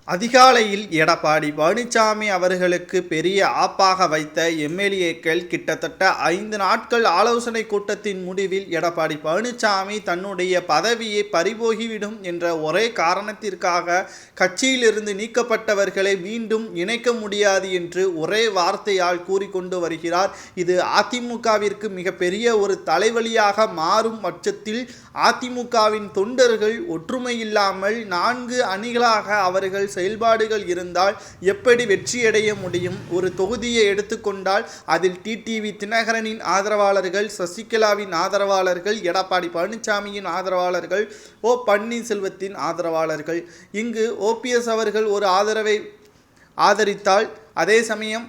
அதிகாலையில் எடப்பாடி பழனிசாமி அவர்களுக்கு பெரிய ஆப்பாக வைத்த எம்எல்ஏக்கள் கிட்டத்தட்ட 5 நாட்கள் ஆலோசனை கூட்டத்தின் முடிவில் எடப்பாடி பழனிசாமி தன்னுடைய பதவியை பறிபோகிவிடும் என்ற ஒரே காரணத்திற்காக கட்சியிலிருந்து நீக்கப்பட்டவர்களை மீண்டும் இணைக்க முடியாது என்று ஒரே வார்த்தையால் கூறிக்கொண்டு வருகிறார். இது அதிமுகவிற்கு மிகப்பெரிய ஒரு தலைவலியாக மாறும் பட்சத்தில் அதிமுகவின் தொண்டர்கள் ஒற்றுமையில்லாமல் 4 அணிகளாக அவர்கள் செயல்பாடுகள் இருந்தால் எப்படி வெற்றியடைய முடியும்? ஒரு தொகுதியை எடுத்துக்கொண்டால் அதில் டிடிவி தினகரனின் ஆதரவாளர்கள், சசிகலாவின் ஆதரவாளர்கள், எடப்பாடி பழனிசாமியின் ஆதரவாளர்கள், ஓ பன்னீர்செல்வத்தின் ஆதரவாளர்கள். இங்கு ஓபிஎஸ் அவர்கள் ஒரு ஆதரவை ஆதரித்தால், அதே சமயம்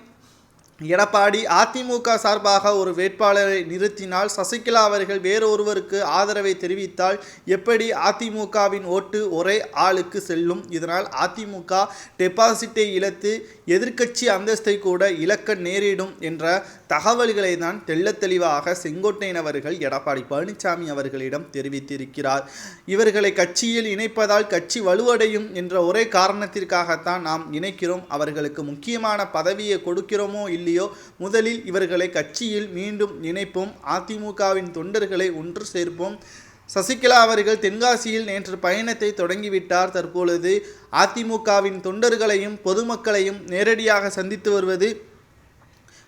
எடப்பாடி அதிமுக சார்பாக ஒரு வேட்பாளரை நிறுத்தினால், சசிகலா அவர்கள் வேறொருவருக்கு ஆதரவை தெரிவித்தால் எப்படி அதிமுகவின் ஓட்டு ஒரே ஆளுக்கு செல்லும்? இதனால் அதிமுக டெபாசிட்டை இழத்து எதிர்க்கட்சி அந்தஸ்தை கூட இழக்க நேரிடும் என்ற தகவல்களை தான் தெள்ளத் தெளிவாக செங்கோட்டையன் அவர்கள் எடப்பாடி பழனிசாமி அவர்களிடம் தெரிவித்திருக்கிறார். இவர்களை கட்சியில் இணைப்பதால் கட்சி வலுவடையும் என்ற ஒரே காரணத்திற்காகத்தான் நாம் இணைக்கிறோம், அவர்களுக்கு முக்கியமான பதவியை கொடுக்கிறோமோ இல்லையோ, முதலில் இவர்களை கட்சியில் மீண்டும் இணைப்போம், அதிமுகவின் தொண்டர்களை ஒன்று சேர்ப்போம். சசிகலா அவர்கள் தென்காசியில் நேற்று பயணத்தை தொடங்கிவிட்டார். தற்பொழுது அதிமுகவின் தொண்டர்களையும் பொதுமக்களையும் நேரடியாக சந்தித்து வருவது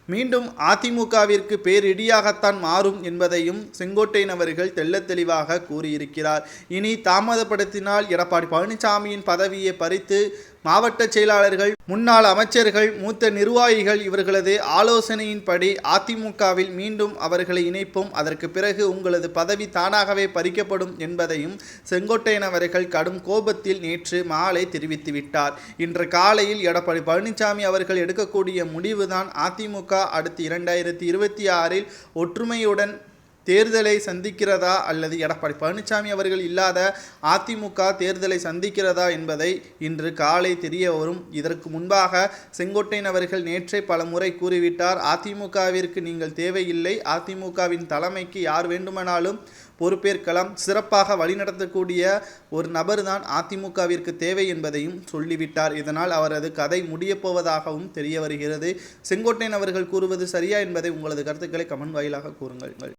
மீண்டும் அதிமுகவிற்கு பேரிடியாகத்தான் மாறும் என்பதையும் செங்கோட்டையன் அவர்கள் தெள்ளத் தெளிவாக கூறியிருக்கிறார். இனி தாமதப்படுத்தினால் எடப்பாடி பழனிசாமியின் பதவியை பறித்து மாவட்ட செயலாளர்கள், முன்னாள் அமைச்சர்கள், மூத்த நிர்வாகிகள் இவர்களது ஆலோசனையின்படி அதிமுகவில் மீண்டும் அவர்களை இணைப்போம், அதற்கு பிறகு உங்களது பதவி தானாகவே பறிக்கப்படும் என்பதையும் செங்கோட்டையன் அவர்கள் கடும் கோபத்தில் நேற்று மாலை தெரிவித்துவிட்டார். இன்று காலையில் எடப்பாடி பழனிசாமி அவர்கள் எடுக்கக்கூடிய முடிவுதான் அதிமுக அடுத்து 2026இல் ஒற்றுமையுடன் தேர்தலை சந்திக்கிறதா அல்லது எடப்பாடி பழனிசாமி அவர்கள் இல்லாத அதிமுக தேர்தலை சந்திக்கிறதா என்பதை இன்று காலை தெரிய வரும். இதற்கு முன்பாக செங்கோட்டையன் அவர்கள் நேற்றே பல முறை கூறிவிட்டார், அதிமுகவிற்கு நீங்கள் தேவையில்லை, அதிமுகவின் தலைமைக்கு யார் வேண்டுமானாலும் பொறுப்பேற்கலாம், சிறப்பாக வழிநடத்தக்கூடிய ஒரு நபர் தான் அதிமுகவிற்கு தேவை என்பதையும் சொல்லிவிட்டார். இதனால் அவரது கதை முடியப் போவதாகவும் தெரிய வருகிறது. செங்கோட்டையன் அவர்கள் கூறுவது சரியா என்பதை உங்களது கருத்துக்களை கமெண்ட் வாயிலாக கூறுங்கள்.